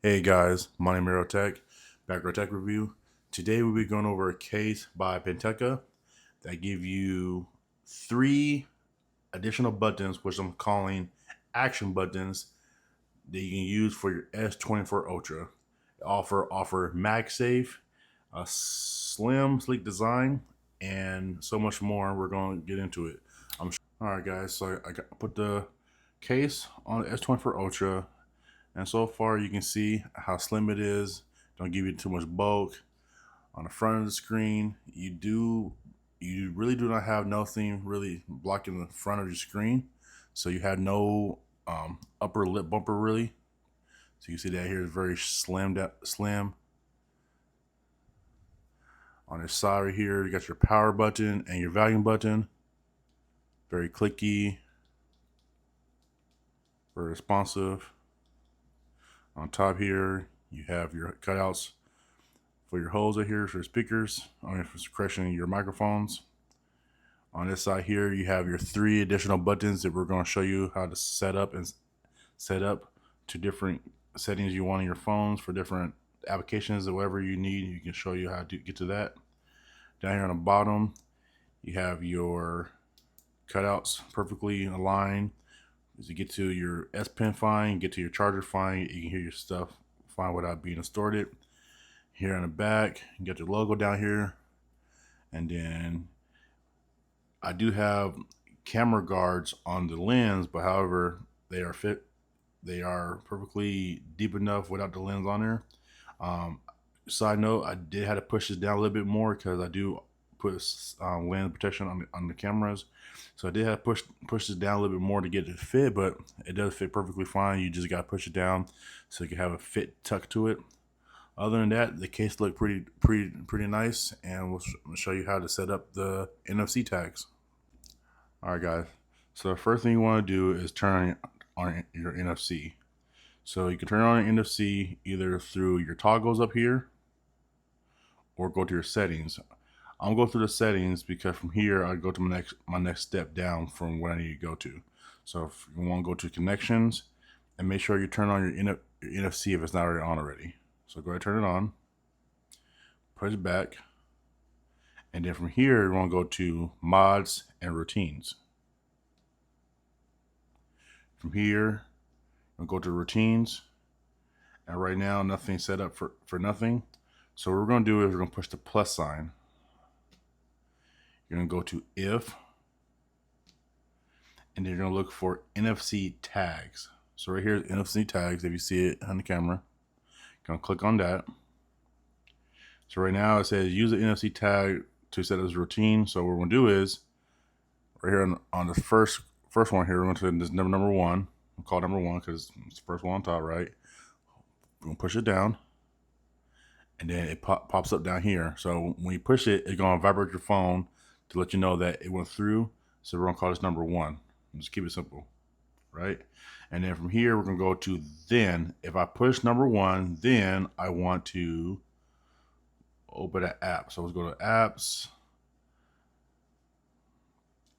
Hey guys, MoneyMarrowTech, back with a tech review. Today we'll be going over a case by Pitaka that give you 3 additional buttons, which I'm calling action buttons, that you can use for your S24 Ultra. Offer MagSafe, a slim, sleek design, and so much more. We're going to get into it. All right, guys. So put the case on the S24 Ultra. And so far you can see how slim it is. Don't give you too much bulk. On the front of the screen, you really do not have nothing really blocking the front of your screen. So you have no upper lip bumper really. So you see that here is very slim. On the side right here, you got your power button and your volume button. Very clicky, very responsive. On top here, you have your cutouts for your holes right here for speakers, for correction your microphones. On this side here, you have your 3 additional buttons that we're going to show you how to set up to different settings you want on your phones for different applications or whatever you need. You can show you how to get to that. Down here on the bottom, you have your cutouts perfectly aligned. As you get to your S Pen fine, get to your charger fine, you can hear your stuff fine without being distorted. Here on the back, you got your logo down here, and then I do have camera guards on the lens, but however they are perfectly deep enough without the lens on there. Side note, I did have to push this down a little bit more because I do put lens protection on the cameras, so I did have to push this down a little bit more to get it to fit, but it does fit perfectly fine. You just got to push it down so you can have a fit tuck to it. Other than that, the case looked pretty nice, and we'll show you how to set up the NFC tags. All right, guys. So the first thing you want to do is turn on your NFC. So you can turn on your NFC either through your toggles up here or go to your settings. I'm gonna go through the settings because from here I go to my next step down from what I need to go to. So if you want to go to connections and make sure you turn on your NFC if it's not already on already. So go ahead and turn it on, push it back, and then from here you want to go to mods and routines. From here, we'll go to routines, and right now nothing's set up for nothing. So what we're going to do is we're going to push the plus sign. You're going to go to if, and then you're going to look for NFC tags. So right here is NFC tags. If you see it on the camera, you're going to click on that. So right now it says use the NFC tag to set as routine. So what we're going to do is right here on the first one here, we're going to say this number 1. We'll call it number 1 because it's the first one on top, right? We're going to push it down, and then it pops up down here. So when you push it, it's going to vibrate your phone to let you know that it went through. So we're going to call this number 1. Just keep it simple, right? And then from here, we're going to go to then. If I push number 1, then I want to open an app. So let's go to apps.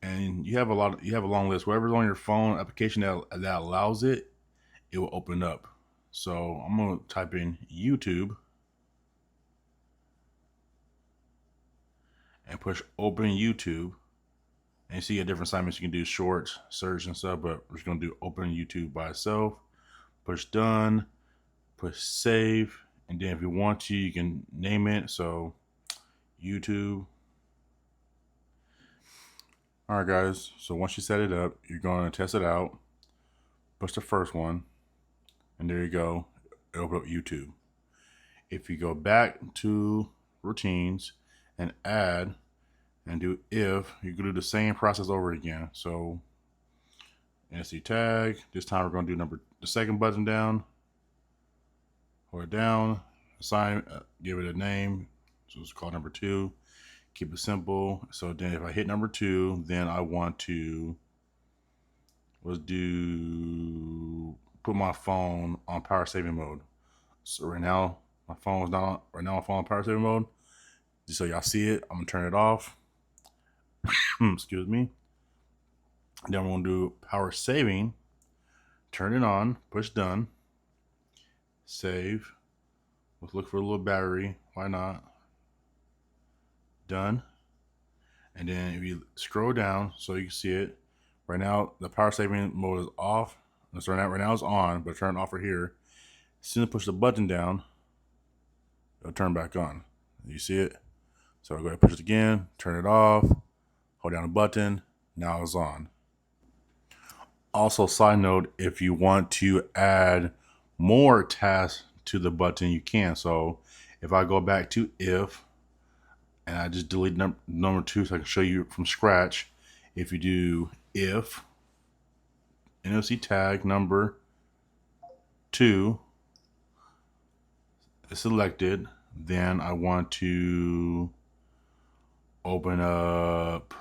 And you have a long list. Whatever's on your phone application that allows it, it will open up. So I'm gonna type in YouTube and push open YouTube, and you see a different assignments you can do: shorts, search, and stuff. But we're just gonna do open YouTube by itself. Push done, push save, and then if you want to, you can name it. So YouTube. All right, guys. So once you set it up, you're going to test it out. Push the first one, and there you go. It'll open up YouTube. If you go back to routines and add and do if, you can do the same process over again. So NFC tag. This time we're going to do the second button down. Hold it down. Assign. Give it a name. So it's called number 2. Keep it simple. So then if I hit number 2, then I want to put my phone on power saving mode. So right now my phone is not on. Right now my phone on power saving mode. Just so y'all see it, I'm gonna turn it off. Excuse me. Then I'm gonna do power saving. Turn it on. Push done. save. Let's look for a little battery. Why not? Done. And then if you scroll down so you can see it, right now the power saving mode is off. So right now it's on, but turn it off right here. As soon as I push the button down, it'll turn back on. You see it? So I'll go ahead and push it again, turn it off, hold down the button, now it's on. Also, side note, if you want to add more tasks to the button, you can. So if I go back to if, and I just delete number 2 so I can show you from scratch. If you do if NFC tag number 2 is selected, then I want to open up,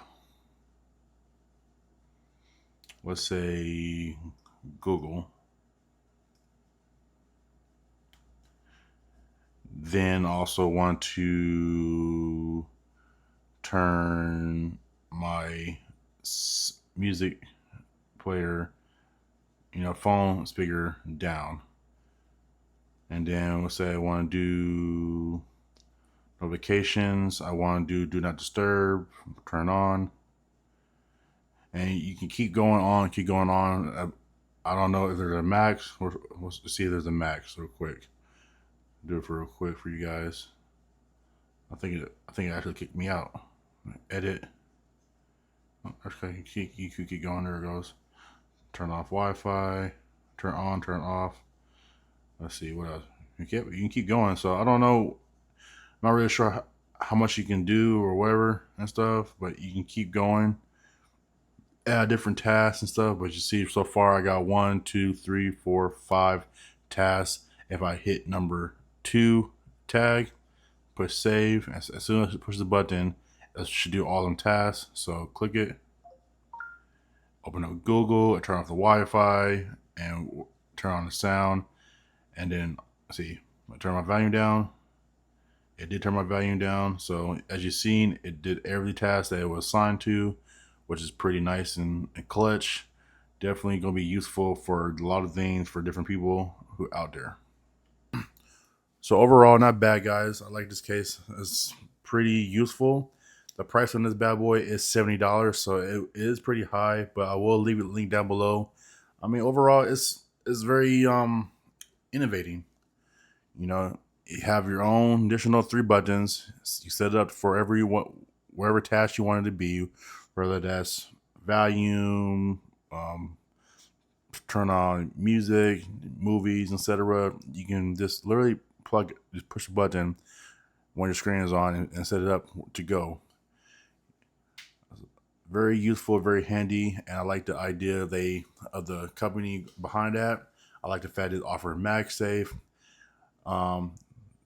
let's say Google. Then also want to turn my music player, phone speaker down. And then we'll say I want to do notifications. I want to do not disturb, turn on. And you can keep going on, I don't know if there's a max. We'll see if there's a max real quick. Do it for real quick for you guys. I think it actually kicked me out. Edit. Okay, you could keep going. There it goes. Turn off Wi-Fi. Turn on. Turn off. Let's see what else. You can keep going. So I don't know. I'm not really sure how much you can do or whatever and stuff, but you can keep going. Add different tasks and stuff. But you see, so far I got 1, 2, 3, 4, 5 tasks. If I hit number 2 tag, push save. As soon as you push the button, it should do all them tasks. So click it, open up Google, and turn off the Wi-Fi, and turn on the sound. And then see, I turn my volume down. It did turn my volume down. So as you've seen, it did every task that it was assigned to, which is pretty nice and clutch. Definitely gonna be useful for a lot of things for different people who out there. So overall, not bad, guys. I like this case. It's pretty useful. The price on this bad boy is $70, so it is pretty high, but I will leave a link down below. I mean, overall, it's very innovating. You have your own additional 3 buttons. You set it up for wherever task you want it to be, whether that's volume, turn on music, movies, etc. You can just literally just push a button when your screen is on and set it up to go. Very useful, very handy, and I like the idea of the company behind that. I like the fact it offers MagSafe.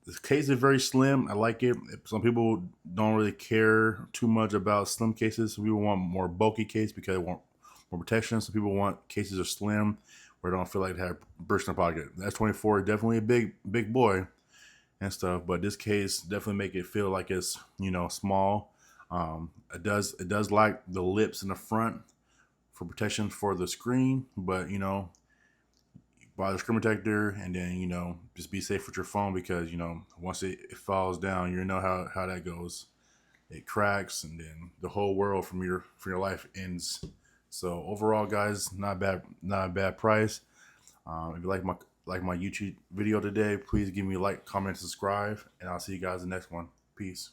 This case is very slim. I like it. Some people don't really care too much about slim cases. Some people want more bulky case because they want more protection. Some people want cases are slim where they don't feel like they have burst in their pocket. The S24 is definitely a big boy and stuff, but this case definitely make it feel like it's small. It does like the lips in the front for protection for the screen, but buy the screen protector and then just be safe with your phone, because once it falls down, how that goes. It cracks and then the whole world from your life ends. So overall, guys, not a bad price. If you like my YouTube video today, please give me a like, comment, subscribe, and I'll see you guys in the next one. Peace.